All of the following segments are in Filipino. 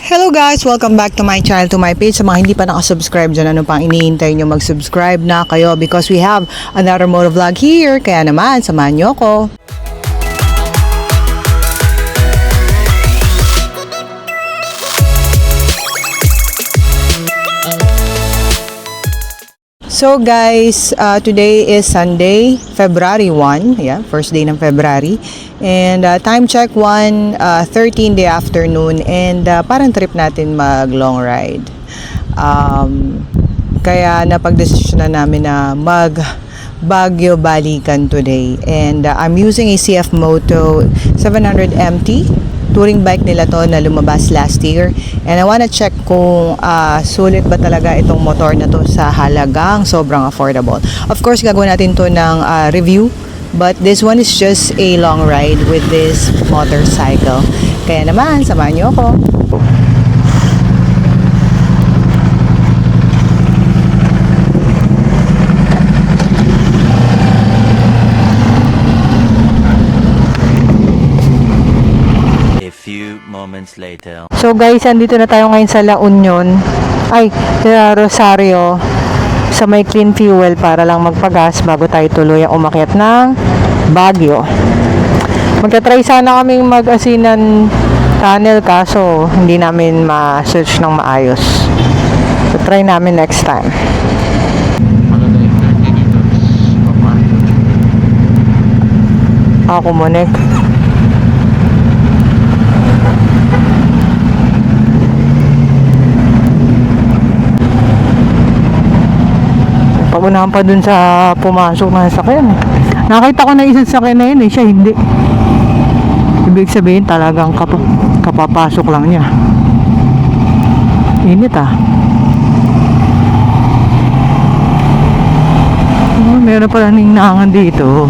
Hello guys! Welcome back to my channel, to my page. Sa mga hindi pa nakasubscribe dyan, ano pang iniintay nyo, mag-subscribe na kayo because we have another motovlog here. Kaya naman, samahan nyo ako. So guys, today is Sunday, February 1. Yeah, first day ng February. And time check 1:13 in the afternoon. And parang trip natin mag long ride. Kaya napagdesisyon na namin na mag Baguio balikan today. And I'm using a CF Moto 700 MT. Touring bike nila to na lumabas last year. And I wanna check kung sulit ba talaga itong motor na to sa halagang sobrang affordable. Of course, gagawin natin to ng review. But this one is just a long ride with this motorcycle. Kaya naman, samahan niyo ako. Moments later. So guys, andito na tayo ngayon sa La Union. Sa Rosario. Sa may clean fuel para lang magpagas bago tayo tuloy ang umakyat ng Baguio. Magta-try sana kaming mag-asinan tunnel kaso hindi namin ma-search ng maayos. So try namin next time. Ako monek. Unahan pa dun sa pumasok na sasakyan. Nakita ko na isang sasakyan na yun siya hindi. Ibig sabihin talagang kapapasok lang niya. Init meron pala ninangan dito.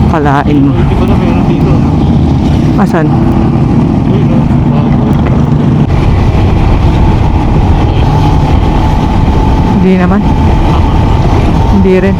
Kalain mo. Hindi pala meron dito. Asan? Hindi naman. Hindi rin.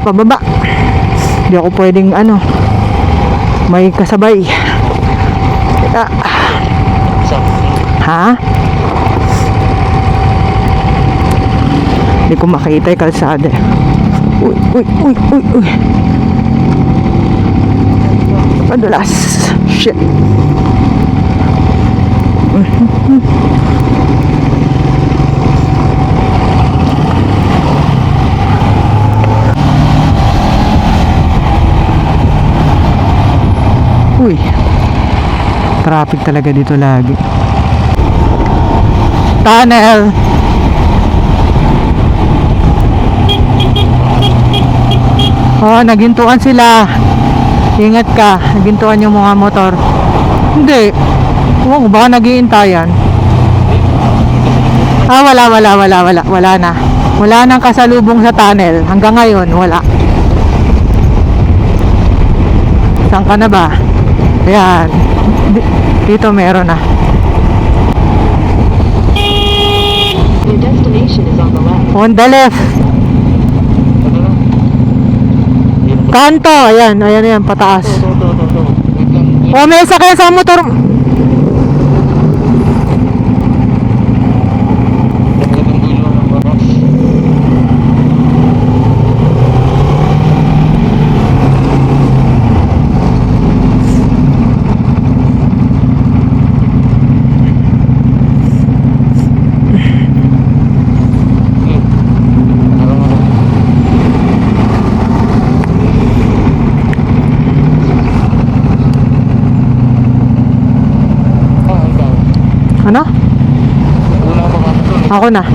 Pababa. Hindi ako pwedeng may kasabay. Ha? Hindi ko makita yung kalsada. Uy. Padulas. Shit. Uy, traffic talaga dito lagi. Tunnel. Nagintuan sila. Ingat ka, nagintuan yung mga motor. Hindi. Baka nag-iintayan. Wala na. Wala nang kasalubong sa tunnel. Hanggang ngayon, wala. Saan ka na ba? Ayan. Dito meron na. Your destination is on the left. On the left. Kanto. Ayan. Pataas. May sakay sa motor. Ako na.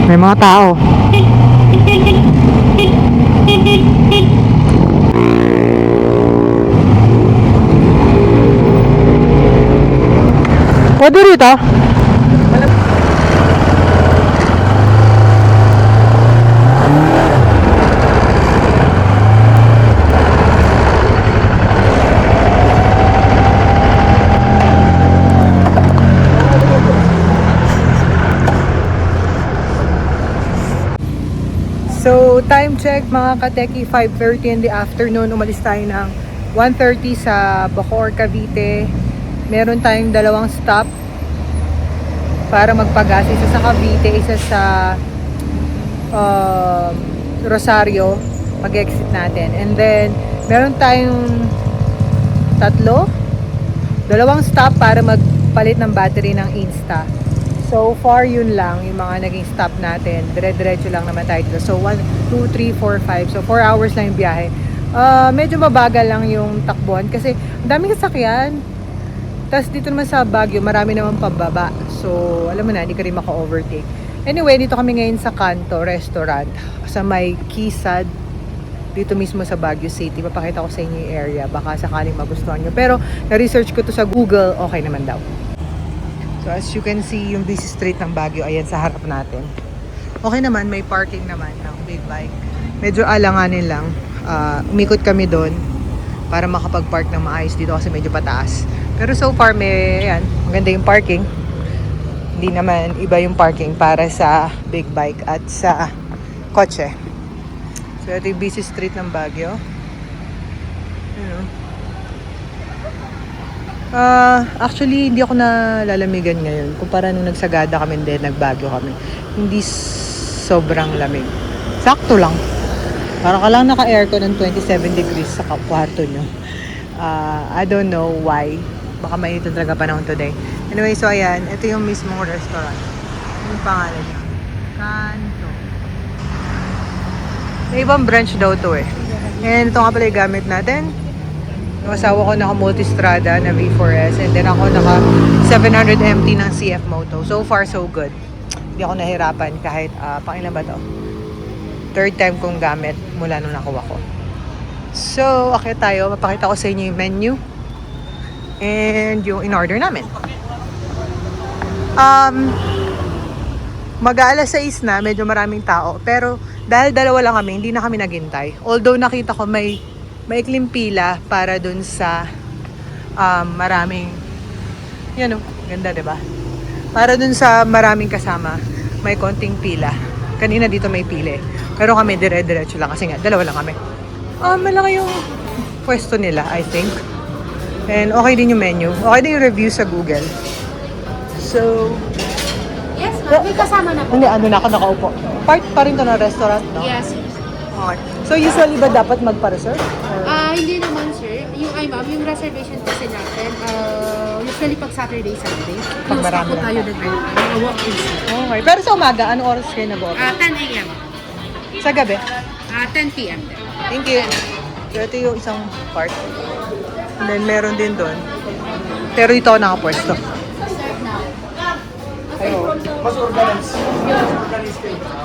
May mga tao. Pwede rito? So, time check mga kateki, 5:30 in the afternoon. Umalis tayo ng 1:30 sa Bacoor, Cavite. Meron tayong dalawang stop para magpagas. Isa sa Cavite, isa sa Rosario. Mag-exit natin. And then, meron tayong dalawang stop para magpalit ng battery ng Insta. So far, yun lang yung mga naging stop natin. Dire-diretso lang naman tayo dito. So, 1, 2, 3, 4, 5. So, 4 hours lang yung biyahe. Medyo mabagal lang yung takbuhan kasi ang daming sasakyan. Tapos dito naman sa Baguio, marami naman pababa. So, alam mo na, hindi ka rin maka-overtake. Anyway, dito kami ngayon sa Kanto Restaurant. Sa may Kisad. Dito mismo sa Baguio City. Papakita ko sa inyo yung area. Baka sakaling magustuhan nyo. Pero, na-research ko to sa Google. Okay naman daw. So as you can see, yung busy street ng Baguio, ayan sa harap natin. Okay naman, may parking naman ng big bike. Medyo alanganin lang. Umikot kami doon para makapag-park ng maayos dito kasi medyo pataas. Pero so far, ayan, maganda yung parking. Hindi naman iba yung parking para sa big bike at sa kotse. So ito yung busy street ng Baguio. Actually, hindi ako nalalamigan ngayon. Kumpara nung nagsagada kami din, nagbagyo kami. Hindi sobrang lamig. Sakto lang. Parang ka lang naka-aircon ng 27 degrees sa kwarto nyo. I don't know why. Baka mainit talaga panahon today. Anyway, so ayan. Ito yung mismong restaurant. Yung pangalan niya. Kanto. May ibang branch daw to eh. And ito nga pala yung gamit natin. Yung asawa ko naka Multistrada na V4S and then ako naka 700 MT ng CF Moto. So far so good. Hindi ako nahirapan kahit pangilan ba to? Third time kong gamit mula nung nakuha ko. So, okay tayo. Mapakita ko sa inyo yung menu and yung in-order namin. Mag-aalas 6 na, medyo maraming tao. Pero dahil dalawa lang kami, hindi na kami naghintay. Although nakita ko may maikling pila para dun sa maraming, yan o, ganda diba? Para dun sa maraming kasama, may konting pila. Kanina dito may pili. Pero kami dire-diretso lang kasi nga, dalawa lang kami. Malaki yung pwesto nila, I think. And okay din yung menu. Okay din yung review sa Google. So, Yes, ma'am. May kasama na po. hindi, ano na ako nakaupo. Part pa rin to ng restaurant, no? Yes. Okay. So, usually ba dapat magpa-reserve? Or... Hindi naman, sir. Ma'am, yung reservation kasi natin, usually pag Saturday, Sunday. Pag Close marami po lang. tayo ng mga walk-ins. Okay. Pero sa umaga, ano oras kayo nag-open? 10 a.m. Sa gabi? 10 p.m. din. Thank you. So, ito yung isang part. And then, meron din doon. Pero ito ako nakapwesto. Ayun.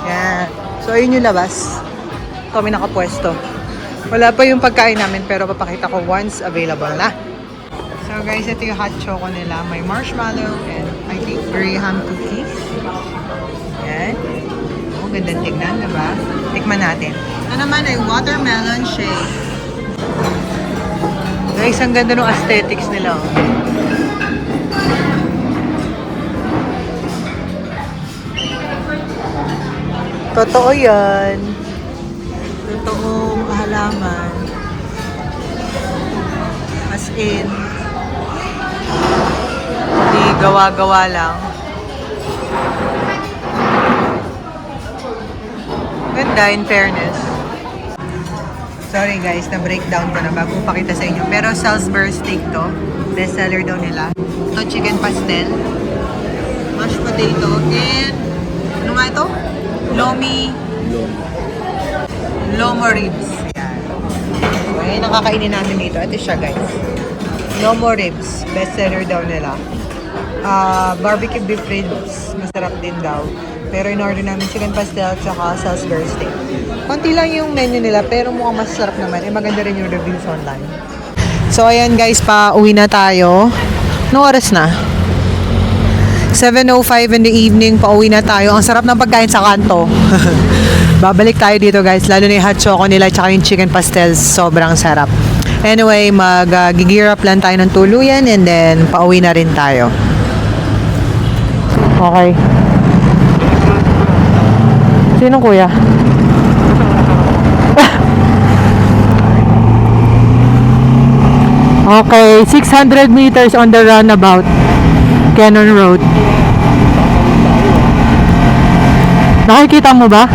Yan. So, ayun yung labas. Kami nakapwesto. Wala pa yung pagkain namin pero papakita ko once available na. So guys, ito yung hot choco nila. May marshmallow and I think graham cookies. Yan. Oh, gandang tignan, diba? Tikman natin. Ito naman ay watermelon shake. Guys, ang ganda ng aesthetics nila. Oh. Totoo yan. Totoong halaman. As in, hindi gawa-gawa lang. Ganda, in fairness. Sorry guys, na-breakdown ko na bago pakita sa inyo. Pero Salisbury steak to. Best seller daw nila. Ito, chicken pastel. Mashed potato. And, ano nga ito? Lomo ribs. Yan. Ayan ang kakainin natin dito. Ito siya guys. No more ribs. Best seller daw nila. Barbecue beef ribs. Masarap din daw. Pero in-order namin chicken pastel tsaka Salisbury steak. Konti lang yung menu nila pero mukhang masarap naman. Maganda rin yung reviews online. So ayan guys, pa-uwi na tayo. Anong oras na? 7:05 in the evening, pa-uwi na tayo. Ang sarap ng pagkain sa kanto. Babalik tayo dito guys, lalo na yung hot choco nila tsaka yung chicken pastels. Sobrang sarap. Anyway, mag-gear up lang tayo ng tuluyan and then pa-uwi na rin tayo. Okay. Sino kuya? Okay, 600 meters on the roundabout. Cannon Road. Nakikita mo ba?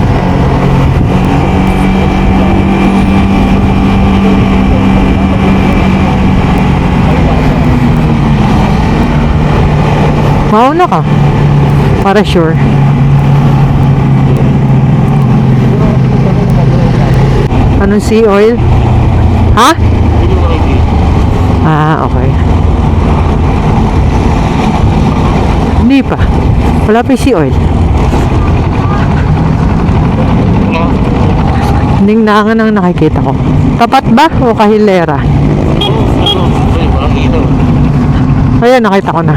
Mauna ka. Para sure. Anong sea oil? Ha? Okay. Hindi pa. Wala pa yung sea oil. Ningnangan ang nakikita ko. Tapat ba o kahilera? Ayan, nakita ko na.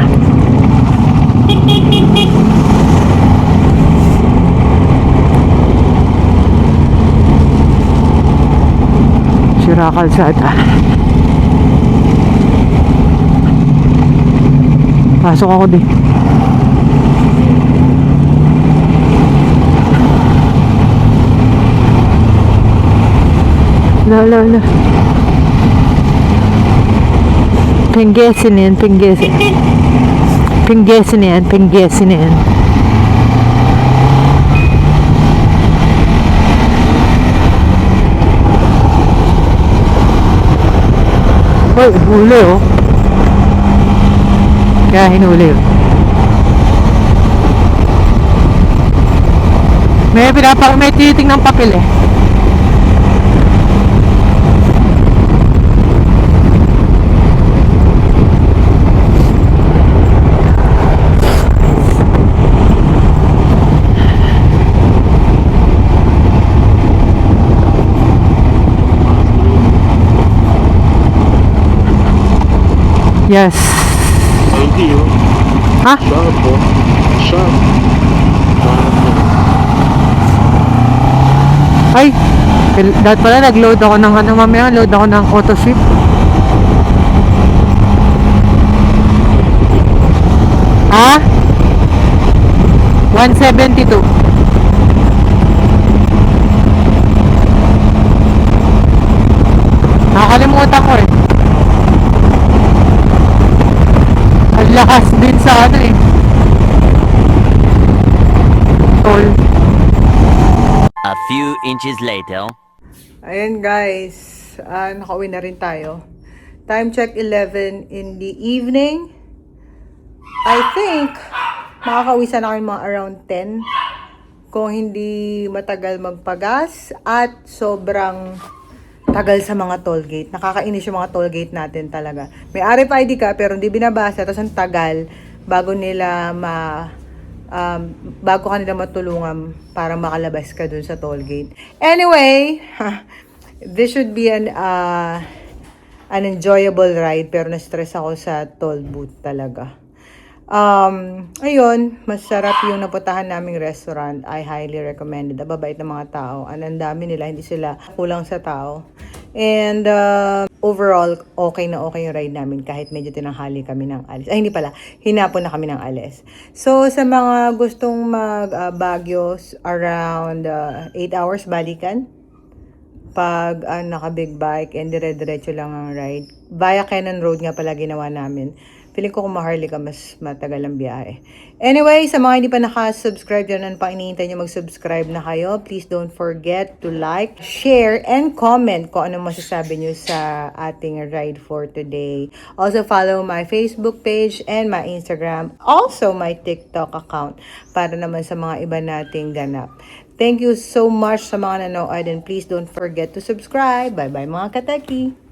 Sira kalsada. Pasok ako din. La. Pangasinan. Hoy, huli oh. Kaya hinuli oh. May titing ng papel eh. Yes. Hindi yun. Ha? Sharp po. Sharp. Ay, dahil pala nag-load ako ng mamaya, load ako ng auto ship. Ha? 172. Nakakalimutan ko eh. Ang lakas din sa eh. Tol. A few inches later. Ayan guys, nakauwi na rin tayo. Time check 11 in the evening. I think makakauwi sana kami mga around 10 kung hindi matagal magpagas at sobrang tagal sa mga toll gate. Nakakainis yung mga toll gate natin talaga. May RFID ka pero hindi binabasa, tapos ang tagal bago nila bago ka nila matulungan para makalabas ka dun sa toll gate. Anyway, this should be an enjoyable ride pero na-stress ako sa toll booth talaga. Ayun, masarap yung napuntahan naming restaurant. I highly recommend it. Mababait ng mga tao. Ang dami nila, hindi sila kulang sa tao. And overall, okay na okay yung ride namin kahit medyo tinanghali kami ng alis. Ay, hindi pala. Hinapon na kami ng alis. So, sa mga gustong mag-Baguio, around 8 hours balikan. Pag naka-big bike and dire-diretso lang ang ride. Via Cannon Road nga pala ginawa namin. Feeling ko kung ma-Harley ka, mas matagal ang biyahe. Anyway, sa mga hindi pa nakasubscribe dyan, ano pa iniintay nyo mag-subscribe na kayo. Please don't forget to like, share, and comment kung ano masasabi nyo sa ating ride for today. Also, follow my Facebook page and my Instagram. Also, my TikTok account para naman sa mga iba nating ganap. Thank you so much sa mga nanood and please don't forget to subscribe. Bye-bye mga kataki!